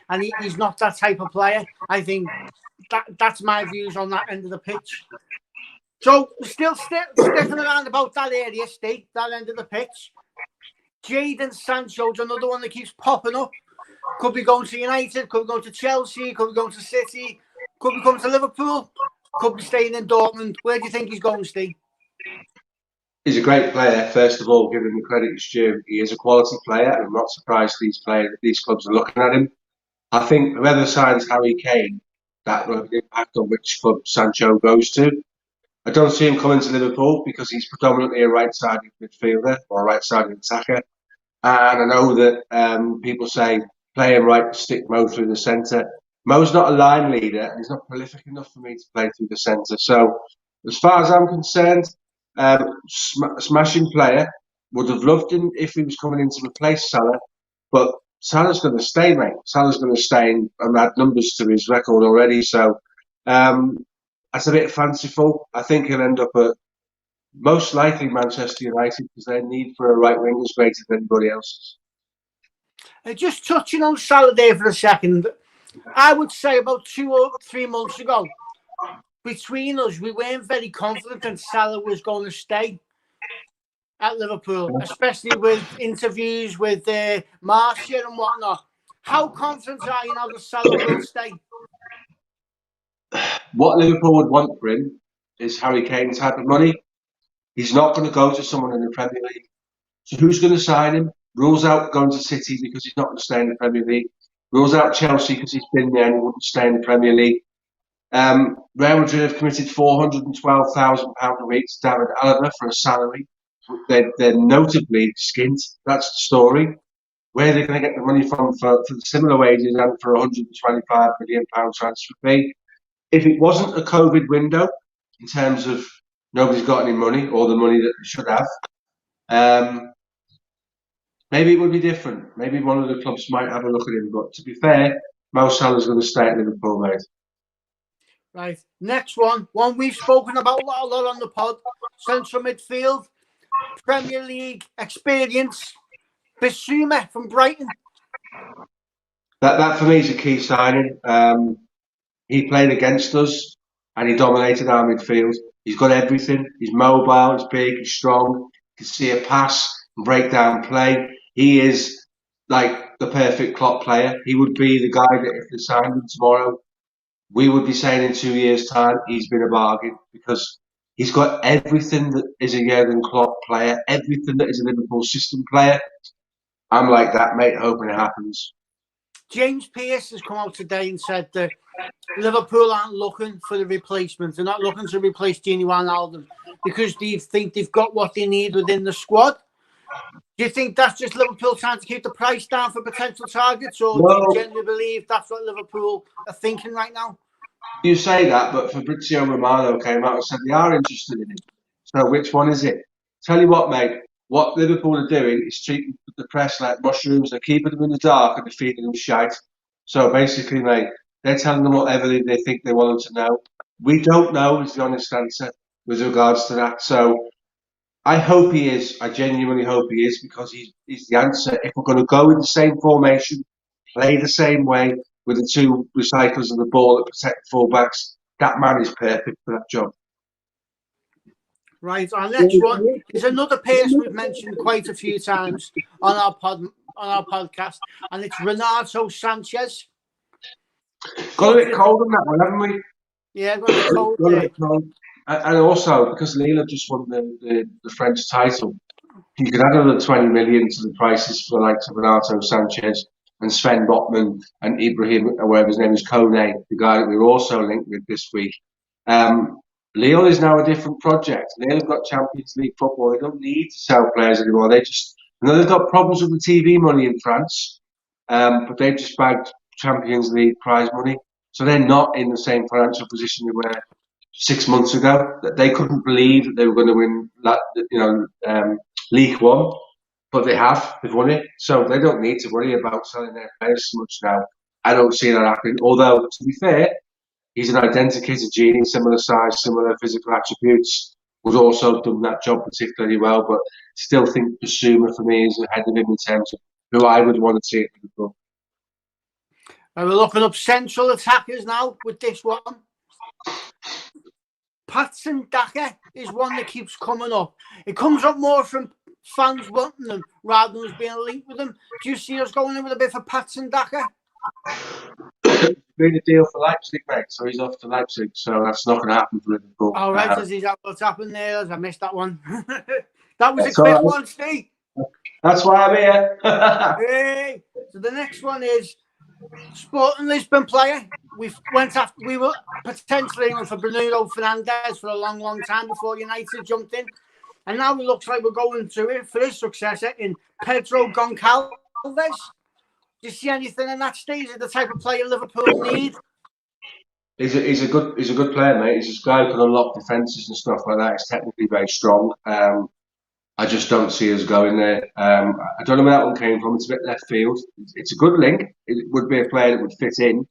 and he's not that type of player. I think that's my views on that end of the pitch. So still sticking around about that area, Steve, that end of the pitch. Jaden Sancho's another one that keeps popping up. Could be going to United, could be going to Chelsea, could be going to City, could be coming to Liverpool, could be staying in Dortmund. Where do you think he's going, Steve? He's a great player, first of all, give him the credit it's due. He is a quality player, and I'm not surprised these clubs are looking at him. I think whoever signs Harry Kane, that will have an impact on which club Sancho goes to. I don't see him coming to Liverpool because he's predominantly a right-sided midfielder or a right-sided attacker. And I know that people say play him right, stick Mo through the centre. Mo's not a line leader, and he's not prolific enough for me to play through the centre. So, as far as I'm concerned, smashing player. Would have loved him if he was coming in to replace Salah, but Salah's going to stay, mate. Salah's going to stay and add numbers to his record already. So that's a bit fanciful. I think he'll end up at most likely Manchester United because their need for a right wing is greater than anybody else's. Just touching on Salah there for a second, I would say about 2 or 3 months ago, between us, we weren't very confident that Salah was going to stay at Liverpool, especially with interviews with Marcia and whatnot. How confident are you now that Salah will stay? What Liverpool would want for him is Harry Kane type of money. He's not going to go to someone in the Premier League. So who's going to sign him? Rules out going to City because he's not going to stay in the Premier League. Rules out Chelsea because he's been there and he wouldn't stay in the Premier League. Real Madrid have committed £412,000 a week to David Alaba for a salary. They're notably skint. That's the story. Where they're going to get the money from for the similar wages and for £125 million transfer fee. If it wasn't a COVID window, in terms of nobody's got any money or the money that they should have, maybe it would be different. Maybe one of the clubs might have a look at him. But to be fair, Mo Salah's going to stay at Liverpool, mate. Right. Next one we've spoken about a lot on the pod. Central midfield, Premier League experience. Bissouma from Brighton. That for me is a key signing. He played against us and he dominated our midfield. He's got everything. He's mobile, he's big, he's strong. He can see a pass and break down play. He is like the perfect Klopp player. He would be the guy that if they signed him tomorrow, we would be saying in 2 years' time he's been a bargain because he's got everything that is a Jurgen Klopp player, everything that is a Liverpool system player. I'm like that, mate, hoping it happens. James Pearce has come out today and said that Liverpool aren't looking for the replacement. They're not looking to replace Gini Wijnaldum because they think they've got what they need within the squad. Do you think that's just Liverpool trying to keep the price down for potential targets, or do you genuinely believe that's what Liverpool are thinking right now? You say that, but Fabrizio Romano came out and said they are interested in him. So which one is it? Tell you what, mate, what Liverpool are doing is treating the press like mushrooms. They're keeping them in the dark and they're feeding them shite. So basically, mate, they're telling them whatever they think they want them to know. We don't know is the honest answer with regards to that. So I hope he is. I genuinely hope he is because he's the answer. If we're going to go in the same formation, play the same way with the two recyclers of the ball that protect the fullbacks, that man is perfect for that job. Right, our next one is another person we've mentioned quite a few times on our podcast, and it's Renato Sanchez. Got a bit cold on that one, haven't we? Yeah, got a bit cold. Got a bit cold. And also, because Lille have just won the French title, you could add another 20 million to the prices for the likes of Renato Sanchez and Sven Botman and Ibrahim, or whatever his name is, Kone, the guy that we were also linked with this week. Lille is now a different project. Lille have got Champions League football. They don't need to sell players anymore. They've got problems with the TV money in France, but they've just bagged Champions League prize money. So they're not in the same financial position they were 6 months ago. That they couldn't believe that they were going to win League One, but they have. They've won it. So they don't need to worry about selling their players so much now. I don't see that happening. Although, to be fair, he's an identical Genie, similar size, similar physical attributes. Would also have done that job particularly well, but still think Bissouma for me is ahead of him in terms of who I would want to see at Liverpool. We're looking up central attackers now with this one. Patson Daka is one that keeps coming up. It comes up more from fans wanting them rather than us being linked with them. Do you see us going in with a bit for Patson Daka? Made a deal for Leipzig, mate, so he's off to Leipzig, so that's not going to happen for Liverpool. All right, is that what's happened there? I missed that one. That was a quick one, Steve. That's why I'm here. Hey. So the next one is Sporting Lisbon player. We were potentially aiming for Bruno Fernandes for a long time before United jumped in. And now it looks like we're going to it for his successor in Pedro Goncalves. Do you see anything in that stage? Is the type of player Liverpool need? He's a good player, mate. He's this guy who can unlock defences and stuff like that. He's technically very strong. I just don't see us going there. I don't know where that one came from. It's a bit left field. It's a good link. It would be a player that would fit in.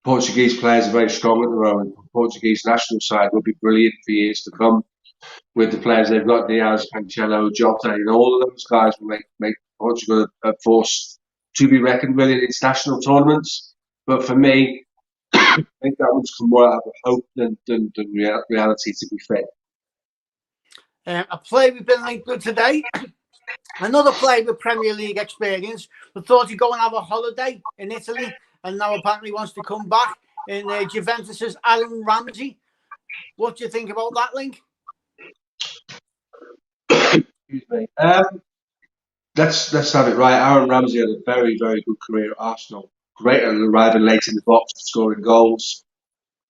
Portuguese players are very strong at the moment. The Portuguese national side will be brilliant for years to come. With the players they've got, Diaz, Cancelo, Jota, all of those guys will make Portugal a force to be reckoned with in international tournaments. But for me, I think that one's come more out of hope than reality, to be fair. A player we've been linked with today, another player with Premier League experience, but thought he'd go and have a holiday in Italy, and now apparently wants to come back in Juventus's Aaron Ramsey. What do you think about that link? Excuse me. Let's have it right. Aaron Ramsey had a very, very good career at Arsenal. Great at arriving late in the box, scoring goals.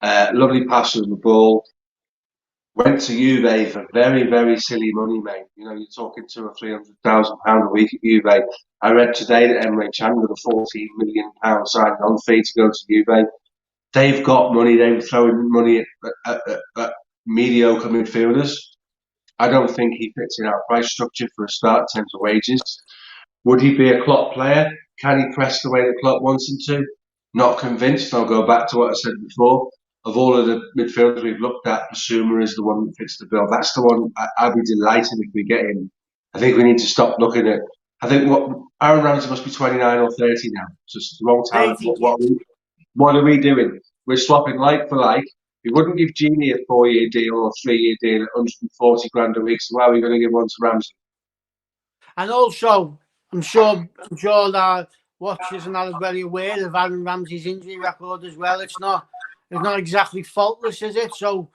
Lovely passer on the ball. Went to Juve for very, very silly money, mate. You're talking £200,000 or £300,000 a week at Juve. I read today that Emre Can got a £14 million signing on fee to go to Juve. They've got money. They were throwing money at mediocre midfielders. I don't think he fits in our price structure for a start in terms of wages. Would he be a Klopp player? Can he press the way that Klopp wants him to? Not convinced. I'll go back to what I said before. Of all of the midfielders we've looked at, Basuma is the one that fits the bill. That's the one I'd be delighted if we get him. I think we need to stop looking at. I think Aaron Ramsey must be 29 or 30 now. Just the wrong time. What are we doing? We're swapping like for like. We wouldn't give Genie a 4-year deal or a 3-year deal at 140 grand a week. So why are we going to give one to Ramsey? And also, I'm sure that watchers are not very aware of Aaron Ramsey's injury record as well. It's not exactly faultless, is it? So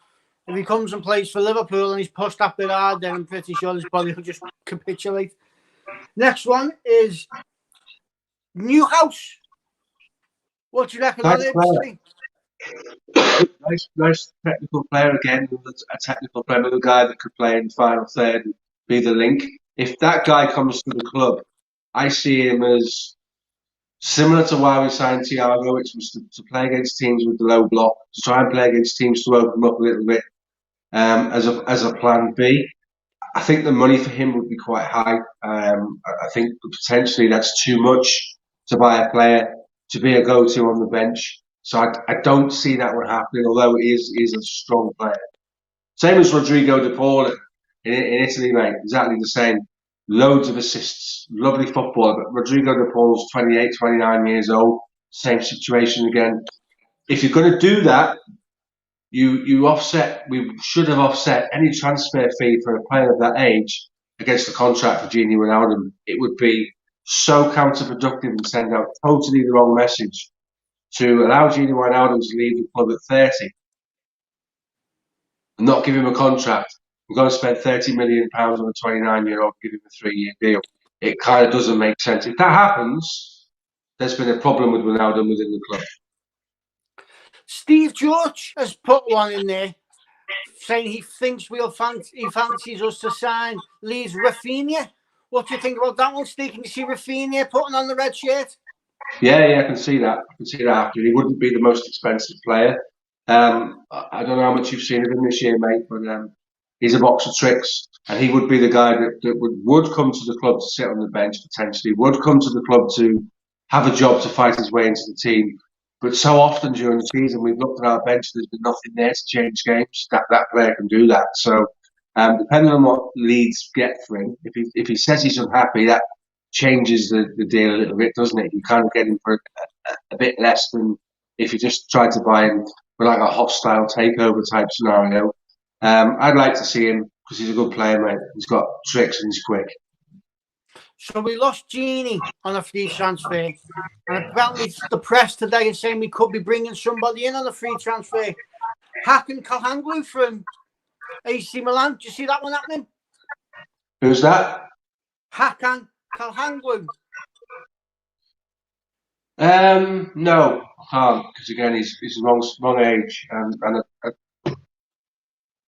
if he comes and plays for Liverpool and he's pushed that bit hard, then I'm pretty sure his body will just capitulate. Next one is Newhouse. What do you reckon on it? Nice technical player again. A technical player, another guy that could play in the final third and be the link. If that guy comes to the club, I see him as similar to why we signed Thiago, which was to play against teams with the low block, to try and play against teams to open them up a little bit as a plan B. I think the money for him would be quite high. I think potentially that's too much to buy a player to be a go-to on the bench. So I don't see that one happening, although he is a strong player. Same as Rodrigo De Paul in Italy, mate. Exactly the same. Loads of assists. Lovely footballer. But Rodrigo De Paul's 28, 29 years old. Same situation again. If you're going to do that, you offset. We should have offset any transfer fee for a player of that age against the contract for Gini Wijnaldum. It would be so counterproductive and send out totally the wrong message to allow Gini Wijnaldum to leave the club at 30 and not give him a contract. We're going to spend £30 million on a 29-year-old, give him a 3-year deal. It kind of doesn't make sense. If that happens, there's been a problem with Wijnaldum within the club. Steve George has put one in there saying he thinks he fancies us to sign Leeds Rafinha. What do you think about that one, Steve? Can you see Rafinha putting on the red shirt? Yeah, I can see that. I can see that happening. He wouldn't be the most expensive player. I don't know how much you've seen of him this year, mate, but he's a box of tricks, and he would be the guy that would come to the club to sit on the bench potentially, would come to the club to have a job to fight his way into the team. But so often during the season, we've looked at our bench, there's been nothing there to change games. That player can do that. So depending on what Leeds get for him, if he says he's unhappy, that changes the deal a little bit, doesn't it? You kind of get him for a bit less than if you just tried to buy him for like a hostile takeover type scenario. I'd like to see him because he's a good player, mate. He's got tricks and he's quick. So we lost Genie on a free transfer. And apparently the press today is saying we could be bringing somebody in on a free transfer. Hakan Calhanoglu from AC Milan. Do you see that one happening? Who's that? Hakan Calhanoglu. No, I can't, because again, he's wrong age, and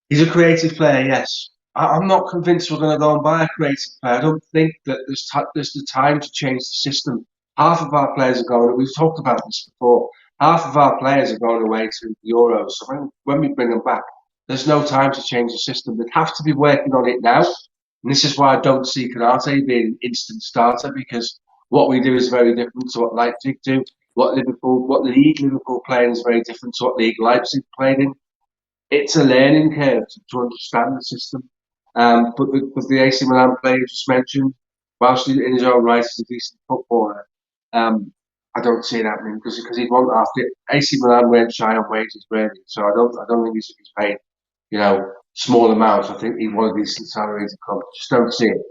he's a creative player. Yes, I'm not convinced we're going to go and buy a creative player. I don't think that there's the time to change the system. Half of our players are going. We've talked about this before. Half of our players are going away to the Euros. So when we bring them back, there's no time to change the system. They have to be working on it now. And this is why I don't see Canate being an instant starter, because what we do is very different to what Leipzig do. What league Liverpool play in is very different to what league Leipzig played in. It's a learning curve to understand the system. But the AC Milan player you just mentioned, whilst in his own right is a decent footballer, I don't see it happening because he won't have to. AC Milan weren't shy on wages, really. So I don't think he's paid, small amounts. I think he wanted decent salaries to come. Just don't see it.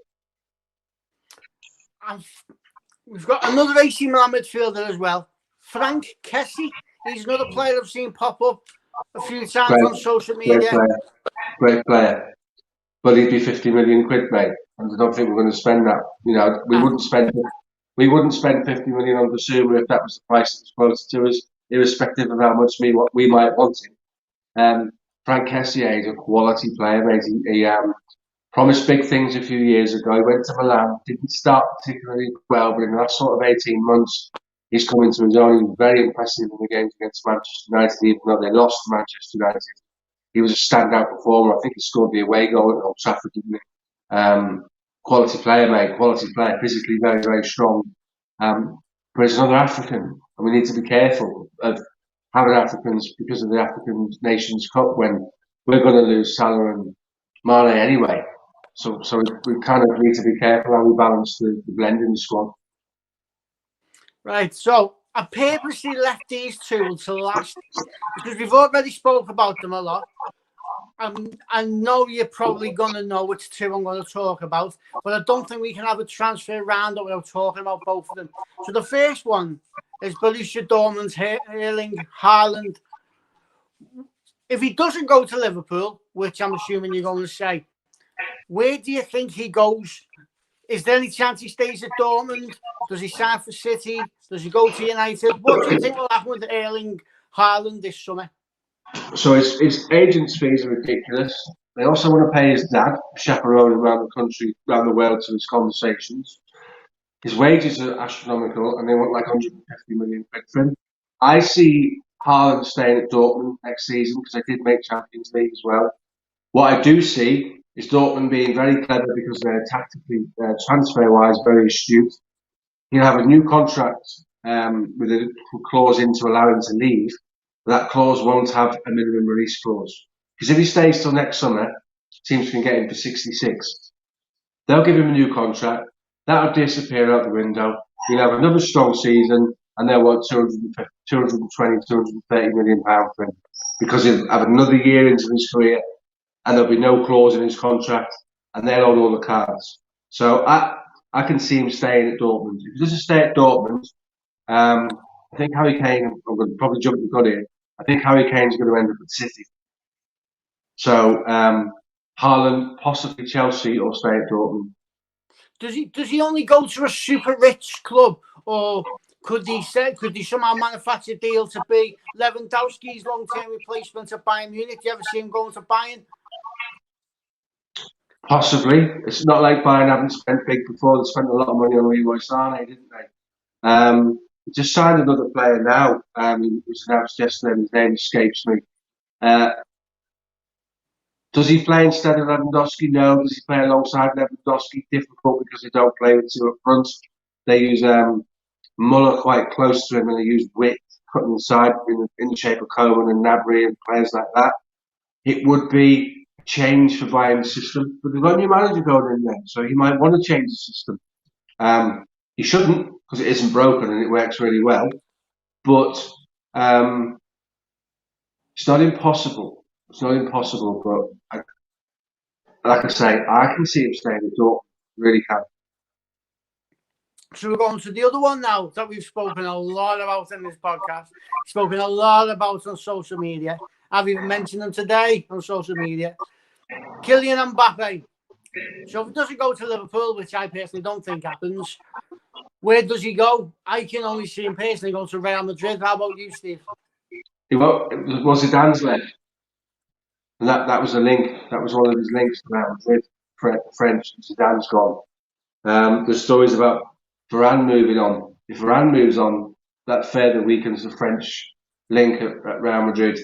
We've got another AC Milan midfielder as well, Frank Cassie. He's another player I've seen pop up a few times on social media. Great player. But he'd be 50 million quid, mate. And I don't think we're going to spend that. We wouldn't spend 50 million on Basuma if that was the price that was quoted to us, irrespective of how much we might want him. Frank Kessié is a quality player, mate. He promised big things a few years ago. He went to Milan, didn't start particularly well, but in the last sort of 18 months, he's come into his own. He was very impressive in the games against Manchester United, even though they lost to Manchester United. He was a standout performer. I think he scored the away goal at Old Trafford, didn't he? Quality player, mate. Quality player. Physically very, very strong. But he's another African, and we need to be careful of having Africans because of the African Nations Cup when we're going to lose Salah and Mane anyway. So we kind of need to be careful how we balance the blend in the squad. Right. So I purposely left these two until last because we've already spoke about them a lot. I know you're probably going to know which two I'm going to talk about, but I don't think we can have a transfer round without talking about both of them. So the first one is Borussia Dortmund's Erling Haaland. If he doesn't go to Liverpool, which I'm assuming you're going to say, where do you think he goes? Is there any chance he stays at Dortmund? Does he sign for City? Does he go to United? What do you think will happen with Erling Haaland this summer? So his agent's fees are ridiculous. They also want to pay his dad, chaperoning around the country, around the world to his conversations. His wages are astronomical, and they want like 150 million quid for him. I see Haaland staying at Dortmund next season because they did make Champions League as well. What I do see is Dortmund being very clever because they're tactically, transfer-wise, very astute. He'll have a new contract with a clause in to allow him to leave. That clause won't have a minimum release clause. Because if he stays till next summer, teams can get him for 66. They'll give him a new contract. That'll disappear out the window. He'll have another strong season, and they'll want 220, 230 million pounds for him. Because he'll have another year into his career, and there'll be no clause in his contract, and they'll own all the cards. So I can see him staying at Dortmund. If he doesn't stay at Dortmund, I think Harry Kane, I'm going to probably jump the gun here, I think Harry Kane's going to end up at City. So Haaland, possibly Chelsea, or stay at Dortmund. Does he only go to a super rich club, or could he somehow manufacture a deal to be Lewandowski's long-term replacement at Bayern Munich? Do you ever see him going to Bayern? Possibly. It's not like Bayern haven't spent big before. They spent a lot of money on Leroy Sané, didn't they? Just signed another player now. It was announced yesterday. His name escapes me. Does he play instead of Lewandowski? No. Does he play alongside Lewandowski? Difficult because they don't play with two up front. They use Muller quite close to him, and they use Witt cutting inside in the shape of Coman and Gnabry and players like that. It would be a change for Bayern's system, but they've got a new manager going in there, so he might want to change the system. He shouldn't, because it isn't broken and it works really well. But it's not impossible. It's not impossible, but like I say, I can see him staying at Dortmund. Really can. So we're going to the other one now that we've spoken a lot about in this podcast. Spoken a lot about on social media. I've even mentioned them today on social media. Kylian Mbappe. So if it doesn't go to Liverpool, which I personally don't think happens, where does he go? I can only see him personally going to Real Madrid. How about you, Steve? It was Zidane's left. And that was a link. That was one of his links to Real Madrid. French. Zidane's gone. There's stories about Varane moving on. If Varane moves on, that further weakens the French link at Real Madrid.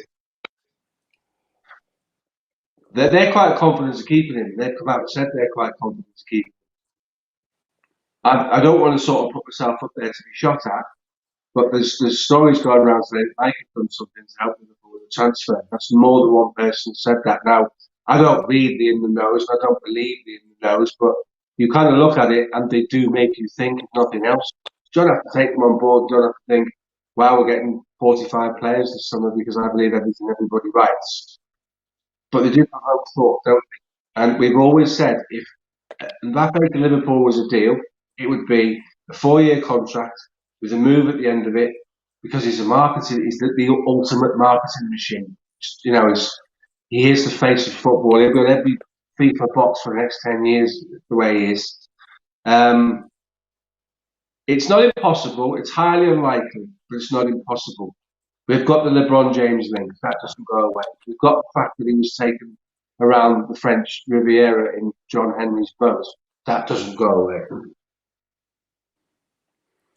They're quite confident of keeping him. They've come out and said they're quite confident of keeping him. I don't want to sort of put myself up there to be shot at, but there's stories going around saying I could have done something to help Liverpool with the transfer. That's more than one person said that. Now, I don't read the in the nose, I don't believe the in the nose, but you kind of look at it and they do make you think, if nothing else. You don't have to take them on board. You don't have to think, wow, we're getting 45 players this summer because I believe everything everybody writes. But they do have hope thought, don't they? And we've always said if Mbappe to Liverpool was a deal, it would be a 4-year contract with a move at the end of it, because he's the ultimate marketing machine. You know, he is the face of football. He'll go every FIFA box for the next 10 years the way he is. It's not impossible. It's highly unlikely, but it's not impossible. We've got the LeBron James link. That doesn't go away. We've got the fact that he was taken around the French Riviera in John Henry's boat. That doesn't go away.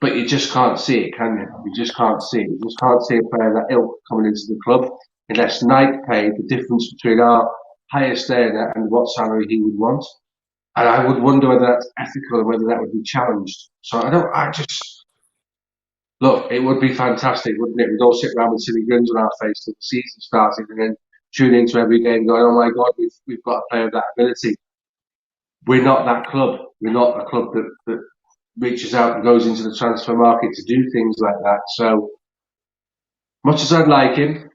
But you just can't see it, can you? You just can't see it. You just can't see a player that ilk coming into the club unless Nike paid the difference between our highest earner and what salary he would want. And I would wonder whether that's ethical and whether that would be challenged. So look, it would be fantastic, wouldn't it? We'd all sit around with silly grins on our face till the season started and then tune into every game going, oh my God, we've got a player of that ability. We're not that club. We're not a club that reaches out and goes into the transfer market to do things like that. So, much as I'd like him,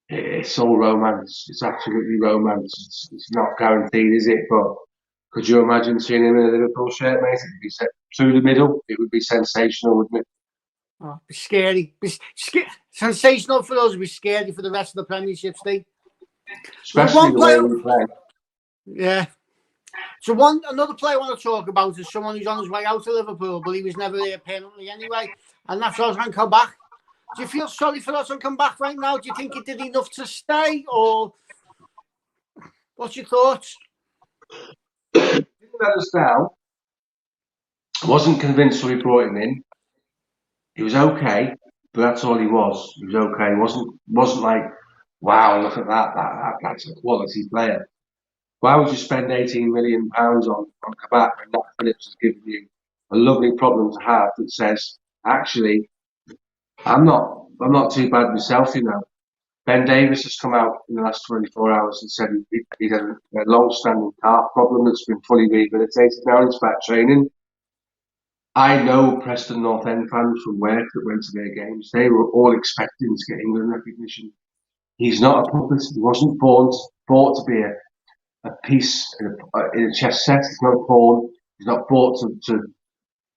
it's all romance. It's absolutely romance. It's not guaranteed, is it? But could you imagine seeing him in a Liverpool shirt, mate? It'd be set through the middle. It would be sensational, wouldn't it? Oh, it'd be scary. Sensational for us. It'd be scary for the rest of the Premiership, Steve. Especially the way we play. Yeah. So another player I want to talk about is someone who's on his way out of Liverpool, but he was never there permanently anyway, and that's Ozan Kabak. Do you feel sorry for Ozan Kabak right now? Do you think he did enough to stay, or what's your thoughts? He didn't let us down. I wasn't convinced when we brought him in. He was okay, but that's all he was. He was okay. He wasn't like, wow, look at that's a quality player. Why would you spend £18 million on Kabak when Nat Phillips has given you a lovely problem to have that says, actually, I'm not too bad myself, you know. Ben Davies has come out in the last 24 hours and said he had a long-standing calf problem that's been fully rehabilitated now. It's back training. I know Preston North End fans from work that went to their games. They were all expecting to get England recognition. He's not a puppet. He wasn't bought to be a piece in a chess set. He's not pawn. He's not bought to.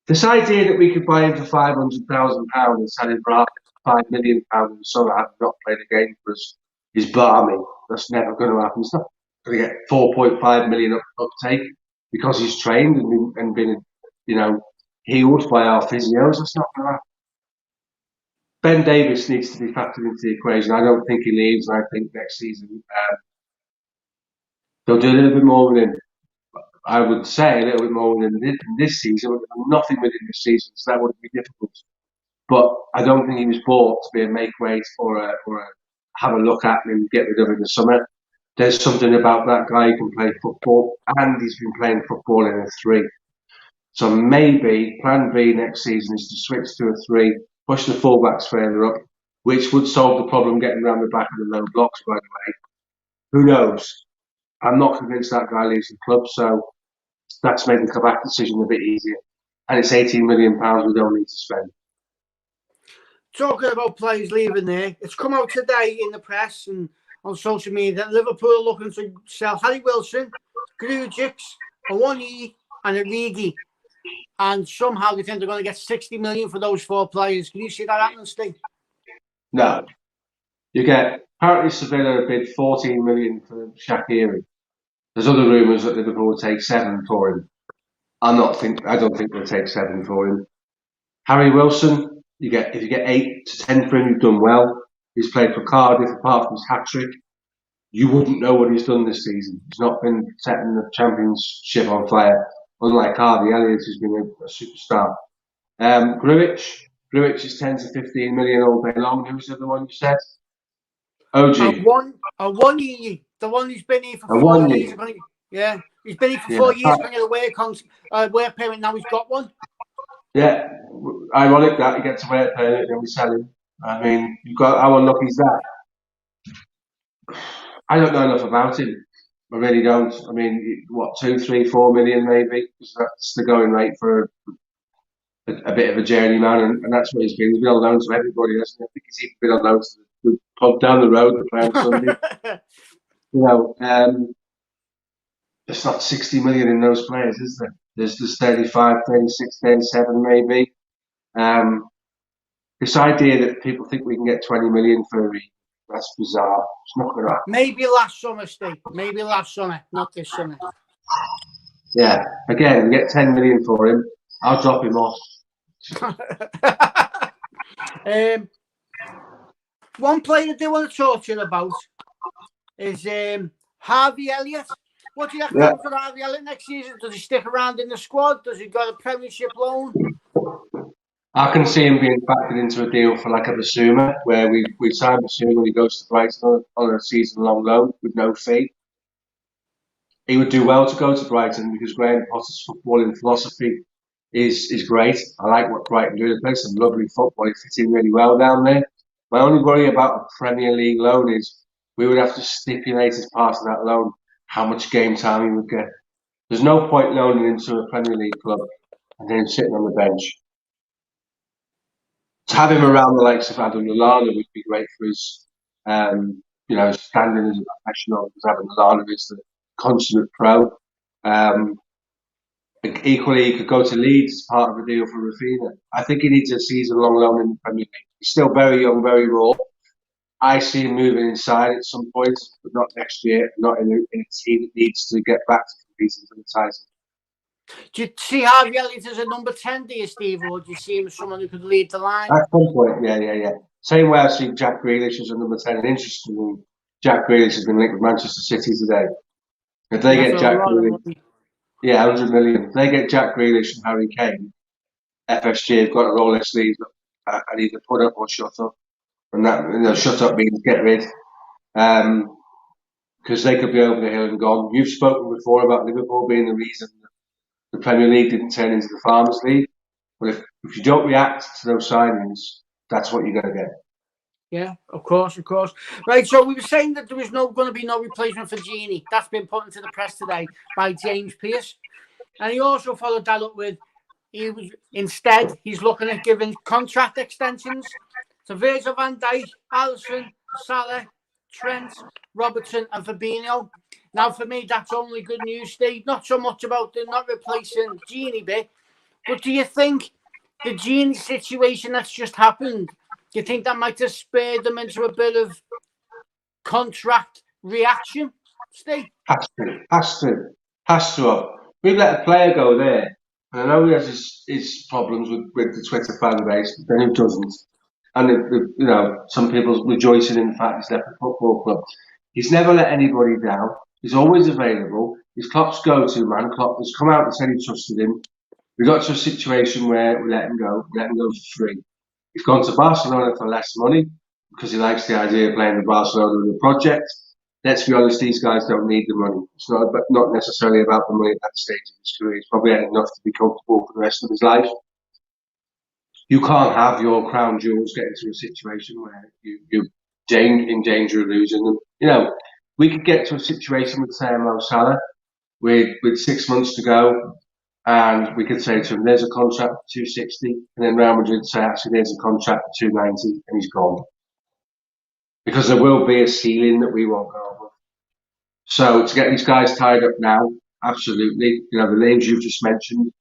This idea that we could buy him for £500,000 and sell him for £5 million in the summer, having not played a game for us, is balmy. That's never going to happen. He's not going to get 4.5 million uptake because he's trained and been, you know, healed by our physios. That's not going to happen. Ben Davies needs to be factored into the equation. I don't think he leaves. I think next season they'll do a little bit more with him. I would say a little bit more than this season. Nothing within this season, so that would be difficult. But I don't think he was bought to be a make weight or a have a look at and get rid of in the summer. There's something about that guy who can play football, and he's been playing football in a 3. So maybe plan B next season is to switch to a 3, push the fullbacks further up, which would solve the problem getting around the back of the low blocks, by the way. Who knows? I'm not convinced that guy leaves the club, so that's made the Kabak decision a bit easier. And it's £18 million we don't need to spend. talking about players leaving there, it's come out today in the press and on social media that Liverpool are looking to sell Harry Wilson, Grujic, Awoniyi, and Origi. And somehow they think they're going to get 60 million for those 4 players. Can you see that happening, Steve? No. You get, apparently Sevilla bid 14 million for Shaqiri. There's other rumours that Liverpool will take 7 for him. I don't think they'll take 7 for him. Harry Wilson, if you get 8 to 10 for him, you've done well. He's played for Cardiff apart from his hat-trick. You wouldn't know what he's done this season. He's not been setting the championship on fire, unlike Harvey Elliott, who's been a superstar. Grujic is 10 to 15 million all day long. Who's the other one you said? OG. Awoniyi, the one who's been here for 4 years. Yeah, he's been here for 4 years. Going to work permit. Now he's got one. Yeah, ironic that he gets a work permit and then we sell him. I mean, how unlucky is that? I don't know enough about him. I really don't. I mean, what, 2, 3, 4 million maybe? Because that's the going rate for a bit of a journeyman, and that's what he's been. He's been on loan to everybody, hasn't he? I think he's even been on loan to the pub down the road that play on Sunday. There's not 60 million in those players, is there? There's 35, 36, 37 maybe. This idea that people think we can get 20 million for Origi, that's bizarre. It's not going to happen. Maybe last summer, Steve. Maybe last summer, not this summer. Yeah. Again, we get 10 million for him. I'll drop him off. One player I do want to talk to you about is Harvey Elliott. What do you have to do for Harvey Elliott next season? Does he stick around in the squad? Does he got a Premiership loan? I can see him being factored into a deal for like a Basuma, where we sign Basuma when he goes to Brighton on a season-long loan with no fee. He would do well to go to Brighton because Graham Potter's footballing philosophy is great. I like what Brighton do. They play some lovely football. He fits in really well down there. My only worry about a Premier League loan is we would have to stipulate as part of that loan how much game time he would get. There's no point loaning into a Premier League club and then sitting on the bench. To have him around the likes of Adam Lallana would be great for his, standing as a professional, because Adam Lallana is the consummate pro. Equally, he could go to Leeds as part of a deal for Rafinha. I think he needs a season-long loan in the Premier League. He's still very young, very raw. I see him moving inside at some point, but not next year, not in a team that needs to get back to competing for the title. Do you see Harvey Elliott as a number 10, do you, Steve, or do you see him as someone who could lead the line? At some point, yeah. Same way I see Jack Grealish as a number 10. And interestingly, Jack Grealish has been linked with Manchester City today. If they get Jack Grealish, 100 million. If they get Jack Grealish and Harry Kane, FSG have got to roll their sleeves up and either put up or shut up. And that, shut up means get rid. Because they could be over the hill and gone. You've spoken before about Liverpool being the reason the Premier League didn't turn into the Farmers League. But if you don't react to those signings, that's what you're going to get. Yeah, of course. Right, so we were saying that there was going to be no replacement for Gini. That's been put into the press today by James Pearce. And he also followed that up with, he's looking at giving contract extensions to Virgil van Dijk, Alisson, Salah, Trent, Robertson and Fabinho. Now, for me, that's only good news, Steve. Not so much about the not replacing Gini bit, but do you think the Gini situation that's just happened, do you think that might have spurred them into a bit of contract reaction, Steve? Has to. We've let a player go there. And I know he has his problems with the Twitter fan base, but then who doesn't? And, some people rejoicing in the fact he's left the football club. He's never let anybody down. He's always available. He's Klopp's go-to man. Klopp has come out and said he trusted him. We got to a situation where we let him go. We let him go for free. He's gone to Barcelona for less money because he likes the idea of playing the Barcelona in the project. Let's be honest, these guys don't need the money. It's not necessarily about the money at that stage of his career. He's probably had enough to be comfortable for the rest of his life. You can't have your crown jewels get into a situation where you're in danger of losing them. We could get to a situation with Mo Salah with 6 months to go. and we could say to him, there's a contract for 260, and then Real Madrid say, actually, there's a contract for 290, and he's gone. Because there will be a ceiling that we won't go over. So to get these guys tied up now, absolutely. You know, the names you've just mentioned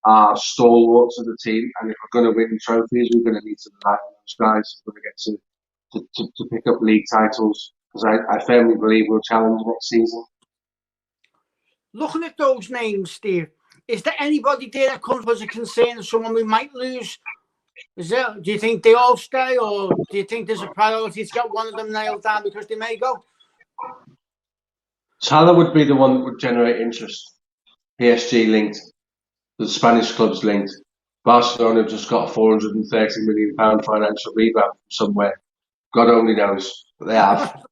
are stalwarts of the team, and if we're going to win trophies, we're going to need to rely on those guys. We're going to get to pick up league titles, because I firmly believe we'll challenge next season. Looking at those names, Steve, is there anybody there that comes as a concern of someone we might lose? Do you think they all stay, or do you think there's a priority to get one of them nailed down because they may go? Salah would be the one that would generate interest. PSG linked, the Spanish clubs linked. Barcelona have just got a £430 million financial rebound from somewhere. God only knows, but they have.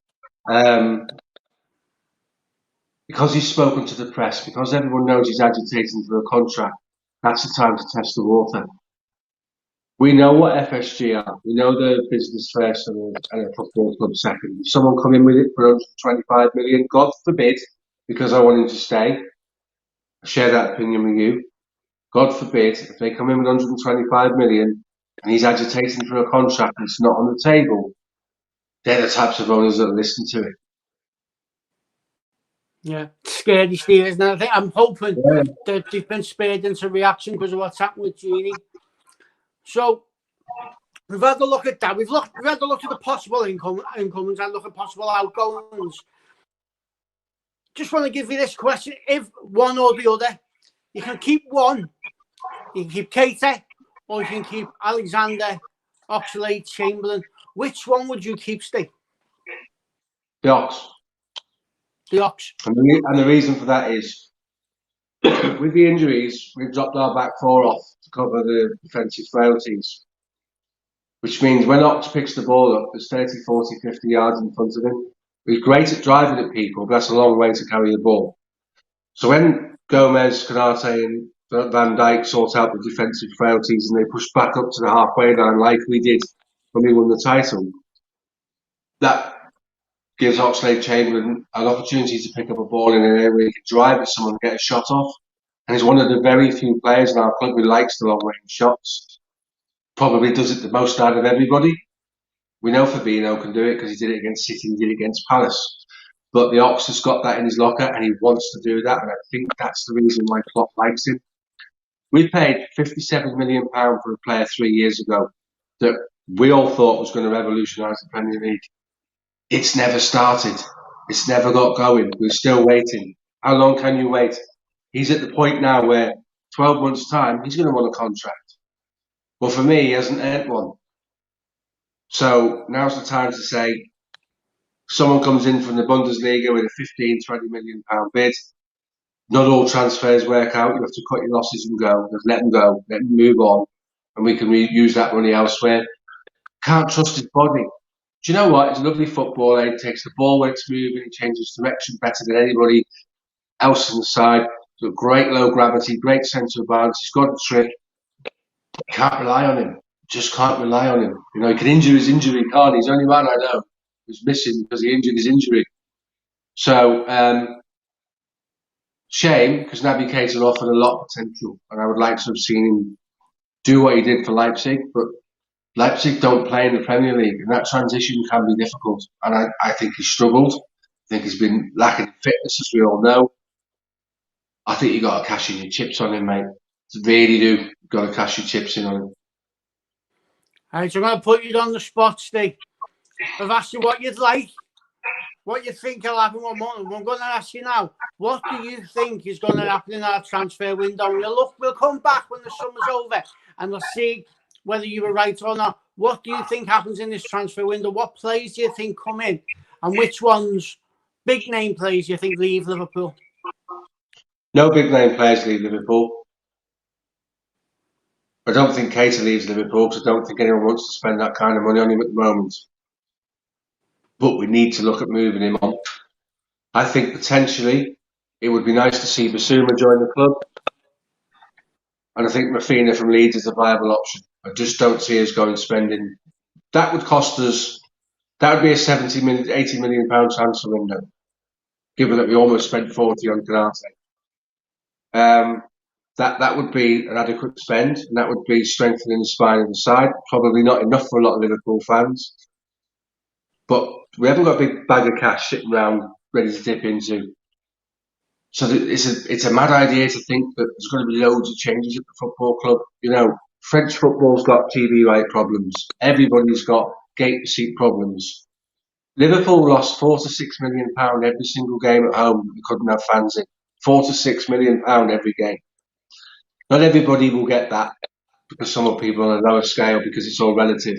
Because he's spoken to the press, because everyone knows he's agitating for a contract, that's the time to test the water. We know what FSG are. We know the business first and a football club second. If someone come in with it for 125 million, God forbid, because I want him to stay, I share that opinion with you. God forbid, if they come in with 125 million and he's agitating for a contract and it's not on the table, they're the types of owners that listen to it. Yeah, scary, Steve, isn't it? I think I'm hoping that they've been spared into reaction because of what's happened with Genie. So we've had a look at that. We've had a look at the possible incomings and look at possible outgoings. Just want to give you this question: if one or the other, you can keep one, you can keep Keita, or you can keep Alexander, Oxlade-Chamberlain. Which one would you keep, Steve? The Ox. The Ox. And the reason for that is, with the injuries, we've dropped our back four off to cover the defensive frailties. Which means when Ox picks the ball up, there's 30, 40, 50 yards in front of him. He's great at driving at people, but that's a long way to carry the ball. So when Gomez, Konate and Van Dijk sort out the defensive frailties and they push back up to the halfway line like we did when we won the title, that gives Oxlade-Chamberlain an opportunity to pick up a ball in an area where he can drive at someone and get a shot off. And he's one of the very few players in our club who likes the long-range shots. Probably does it the most out of everybody. We know Fabinho can do it because he did it against City, he did it against Palace. But the Ox has got that in his locker and he wants to do that. And I think that's the reason why Klopp likes him. We paid £57 million for a player 3 years ago that we all thought was going to revolutionise the Premier League. It's never started. It's never got going. We're still waiting. How long can you wait? He's at the point now where 12 months' time, he's going to want a contract. Well, for me, he hasn't earned one. So now's the time to say, someone comes in from the Bundesliga with a 15, 20 million pound bid. Not all transfers work out. You have to cut your losses and go. Just let them go. Let them move on. And we can use that money elsewhere. Can't trust his body. Do you know what? He's a lovely footballer. He takes the ball when it's moving. He changes direction better than anybody else on the side. He's got great low gravity, great sense of balance. He's got a trick. Can't rely on him. Just can't rely on him. You know, he can injure his injury, can't he? He's the only man I know who's missing because he injured his injury. So, shame, because Naby Keita offered a lot of potential, and I would like to have seen him do what he did for Leipzig, but Leipzig don't play in the Premier League, and that transition can be difficult, and I think he's struggled. I think he's been lacking fitness, as we all know. I think you got to cash in your chips on him, mate. You really do. You've got to cash your chips in on him. All right, so I'm going to put you on the spot, Steve. I've asked you what you'd like, what you think will happen. I'm going to ask you now, what do you think is going to happen in our transfer window? We'll come back when the summer's over and we'll see whether you were right or not. What do you think happens in this transfer window? What players do you think come in? And which ones, big name players, do you think leave Liverpool? No big name players leave Liverpool. I don't think Keita leaves Liverpool because I don't think anyone wants to spend that kind of money on him at the moment. But we need to look at moving him on. I think potentially it would be nice to see Basuma join the club. And I think Rafinha from Leeds is a viable option. I just don't see us going spending. That would cost us, that would be a 70 million, 80 million pound transfer window, given that we almost spent 40 on Konate. that would be an adequate spend, and that would be strengthening the spine of the side. Probably not enough for a lot of Liverpool fans, but we haven't got a big bag of cash sitting around ready to dip into. So it's a mad idea to think that there's going to be loads of changes at the football club. You know, French football's got TV right problems. Everybody's got gate receipt problems. Liverpool lost £4 to £6 million every single game at home. They couldn't have fans in. £4 to £6 million every game. Not everybody will get that because some of people on a lower scale because it's all relative.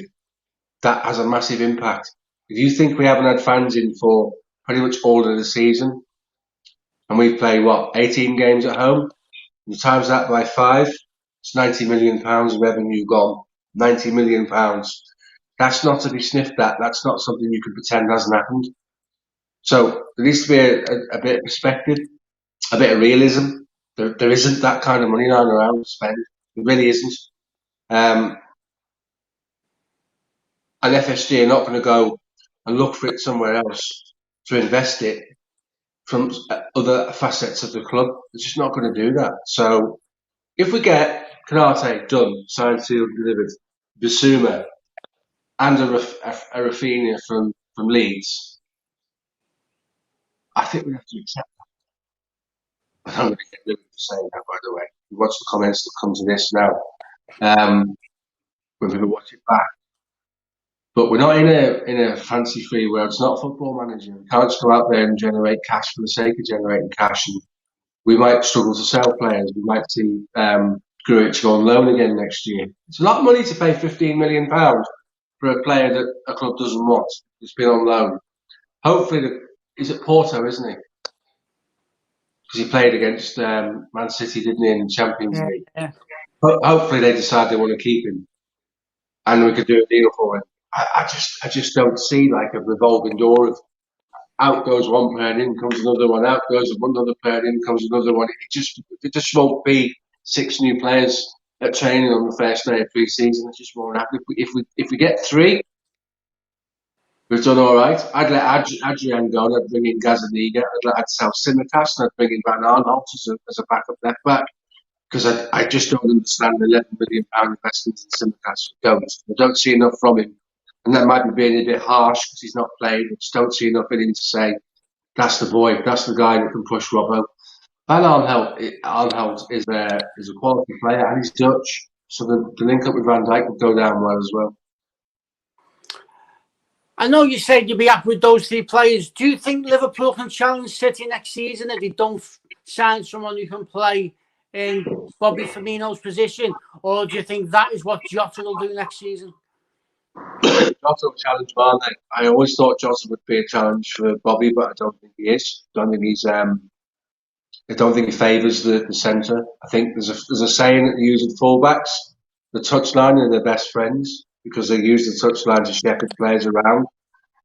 That has a massive impact. If you think we haven't had fans in for pretty much all of the season, and we've played 18 games at home, you times that by 5, it's £90 million of revenue gone. £90 million. That's not to be sniffed at. That's not something you can pretend hasn't happened. So there needs to be a bit of perspective, a bit of realism. There isn't that kind of money lying around to spend. There really isn't. And FSG are not going to go and look for it somewhere else to invest it from other facets of the club. They're just not going to do that. So if we get Canate done, signed, sealed, delivered, Bissouma, and a Rafinha from Leeds, I think we have to accept that. I'm going to get Liverpool saying that, by the way. Watch the comments that come to this now. When people watch it back. But we're not in a fancy free world. It's not a football manager. We can't just go out there and generate cash for the sake of generating cash. And we might struggle to sell players. We might see Grujic go on loan again next year. It's a lot of money to pay £15 million for a player that a club doesn't want. It's been on loan. Hopefully, he's at Porto, isn't he? Because he played against Man City, didn't he, in the Champions League? Yeah. Hopefully, they decide they want to keep him, and we could do a deal for him. I just don't see like a revolving door of out goes one player, in comes another one, out goes another player, in comes another one. It just won't be 6 new players at training on the first day of pre-season. It just won't happen. If we get 3, we've done all right. I'd let Adrian go. I'd bring in Gazaniga. I'd sell Simicast, and I'd bring in Van Arnold as a backup left back. Because I just don't understand the £11 million investment in Simicast. I don't see enough from him. And that might be being a bit harsh because he's not played. I just don't see enough in him to say, that's the boy, that's the guy that can push Robbo. Van Arnholt is a quality player and he's Dutch. So the link up with Van Dijk would go down well as well. I know you said you'd be happy with those 3 players. Do you think Liverpool can challenge City next season if they don't sign someone who can play in Bobby Firmino's position? Or do you think that is what Jota will do next season? Jota will challenge Mane. I always thought Jota would be a challenge for Bobby, but I don't think he is. I don't think he favours the centre. I think there's a saying that they use in fullbacks, the touchline are their best friends because they use the touchline to shepherd players around.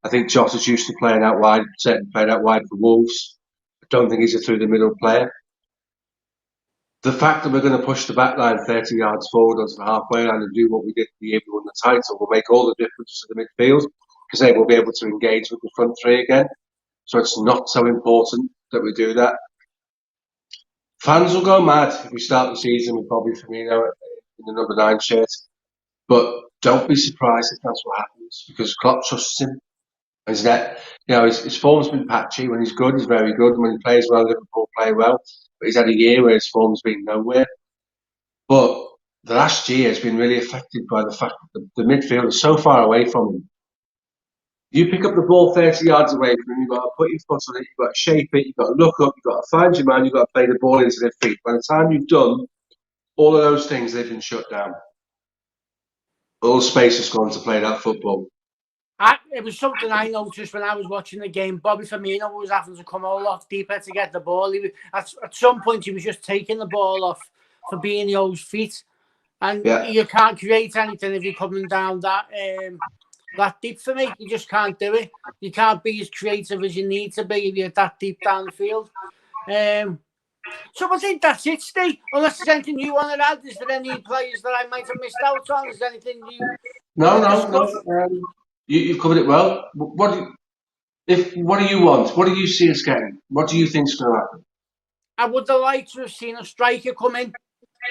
I think Jota's used to playing out wide, certainly played out wide for Wolves. I don't think he's a through the middle player. The fact that we're going to push the back line 30 yards forward onto the halfway line and do what we did the year we won the title will make all the difference to the midfield because they will be able to engage with the front 3 again. So it's not so important that we do that. Fans will go mad if we start the season with Bobby Firmino in the number 9 shirt. But don't be surprised if that's what happens because Klopp trusts him. His form's been patchy. When he's good, he's very good. When he plays well, Liverpool play well. But he's had a year where his form's been nowhere. But the last year has been really affected by the fact that the midfield is so far away from him. You pick up the ball 30 yards away from him, you've got to put your foot on it, you've got to shape it, you've got to look up, you've got to find your man, you've got to play the ball into their feet. By the time you've done all of those things, they've been shut down. All space has gone to play that football. It was something I noticed when I was watching the game. Bobby Firmino was having to come a lot deeper to get the ball. At some point, he was just taking the ball off Fabinho's feet. And you can't create anything if you're coming down that deep for me. You just can't do it. You can't be as creative as you need to be if you're that deep down the field. So I think that's it, Steve. Unless there's anything you want to add, is there any players that I might have missed out on? Is there anything you... No. You've covered it well. What do you want? What do you see us getting? What do you think's going to happen? I would have liked to have seen a striker come in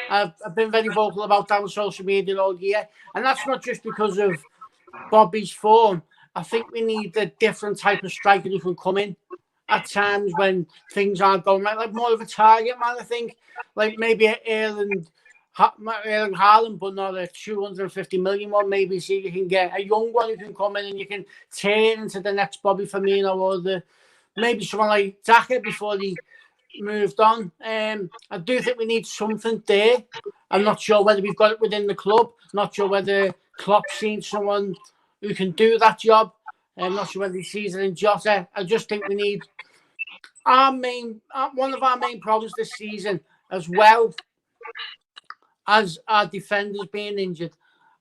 I've been very vocal about that on social media all year. And that's not just because of Bobby's form. I think we need a different type of striker who can come in at times when things aren't going right. Like more of a target man, I think. Like maybe Erling Haaland, but not a 250 million one. Maybe see if you can get a young one who can come in and you can turn into the next Bobby Firmino, or maybe someone like Xhaka before he moved on. I do think we need something there. I'm not sure whether we've got it within the club. Not sure whether Klopp's seen someone who can do that job. I'm not sure whether he sees it in Jota. I just think we need one of our main problems this season, as well as our defenders being injured.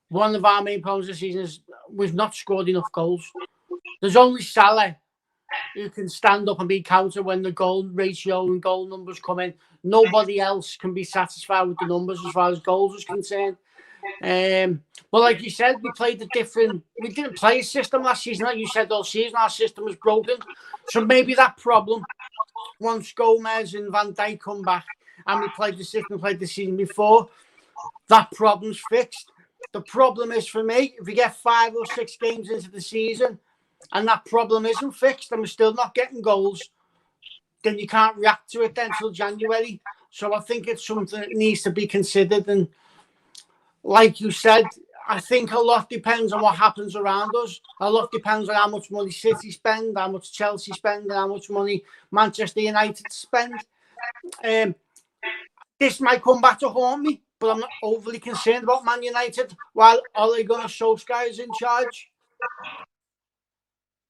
One of our main problems this season is we've not scored enough goals. There's only Salah who can stand up and be counted when the goal ratio and goal numbers come in. Nobody else can be satisfied with the numbers as far as goals is concerned. But like you said, we didn't play a system last season. Like you said, all season, our system was broken. So maybe that problem, once Gomez and Van Dijk come back and we played the system we played the season before, that problem's fixed. The problem is, for me, if we get 5 or 6 games into the season and that problem isn't fixed and we're still not getting goals, then you can't react to it then until January. So I think it's something that needs to be considered. And like you said, I think a lot depends on what happens around us. A lot depends on how much money City spend, how much Chelsea spend, and how much money Manchester United spend. This might come back to haunt me, but I'm not overly concerned about Man United while Ole Gunnar Solskjaer is in charge.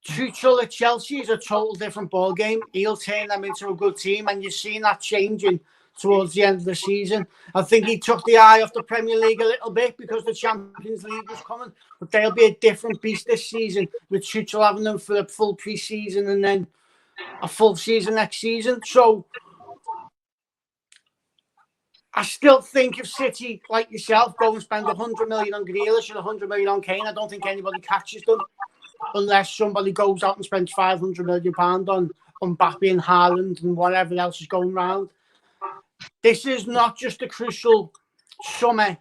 Tuchel at Chelsea is a total different ball game. He'll turn them into a good team, and you've seen that changing towards the end of the season. I think he took the eye off the Premier League a little bit because the Champions League was coming, but they'll be a different beast this season with Tuchel having them for a full pre-season and then a full season next season. So I still think if City, like yourself, go and spend 100 million on Grealish and 100 million on Kane, I don't think anybody catches them unless somebody goes out and spends 500 million pounds on Mbappe and Haaland and whatever else is going around. This is not just a crucial summer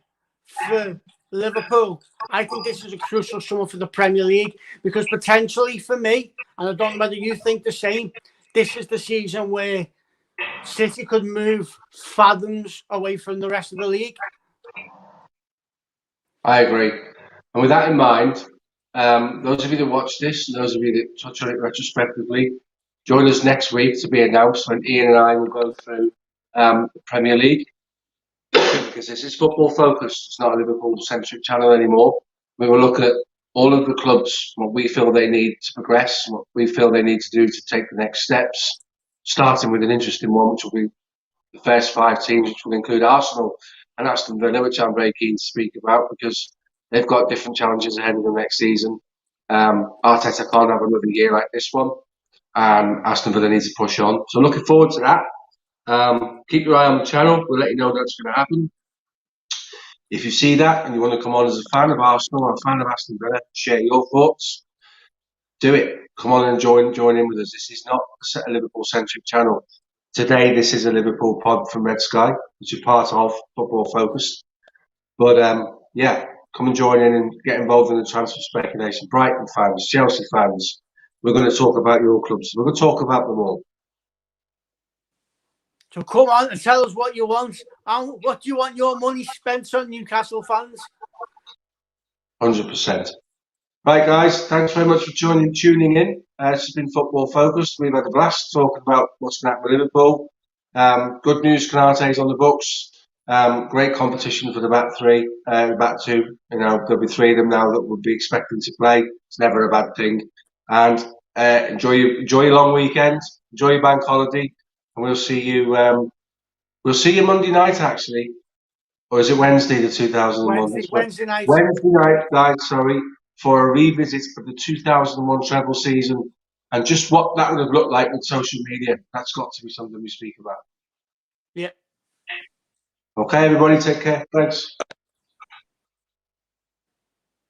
for Liverpool. I think this is a crucial summer for the Premier League because potentially for me, and I don't know whether you think the same, this is the season where City could move fathoms away from the rest of the league. I agree. And with that in mind, those of you that watch this, and those of you that touch on it retrospectively, join us next week to be announced when Ian and I will go through the Premier League, because this is football focused. It's not a Liverpool-centric channel anymore. We will look at all of the clubs, what we feel they need to progress, what we feel they need to do to take the next steps, starting with an interesting one, which will be the first 5 teams, which will include Arsenal and Aston Villa, which I'm very keen to speak about because they've got different challenges ahead of them next season. Arteta can't have another year like this one, and Aston Villa needs to push on. So looking forward to that. Keep your eye on the channel. We'll let you know that's going to happen. If you see that and you want to come on as a fan of Arsenal or a fan of Aston Villa, share your thoughts, do it. Come on and join in with us. This is not a Liverpool-centric channel. Today, this is a Liverpool pod from Red Sky, which is part of Football Focused. But yeah, come and join in and get involved in the transfer speculation. Brighton fans, Chelsea fans, we're going to talk about your clubs. We're going to talk about them all. So come on and tell us what you want. What do you want your money spent on, Newcastle fans? 100%. Right, guys, thanks very much for tuning in. This has been Football Focused. We've had a blast talking about what's going to happen with Liverpool. Good news, Canate's on the books. Great competition for the back 3, back 2. You know, there'll be 3 of them now that we'll be expecting to play. It's never a bad thing. And enjoy your long weekend. Enjoy your bank holiday. And we'll see you Monday night, actually. Or is it Wednesday, the 2001? Wednesday night. Wednesday night, guys, sorry, for a revisit of the 2001 treble season and just what that would have looked like with social media. That's got to be something we speak about. Yeah. Okay, everybody, take care. Thanks.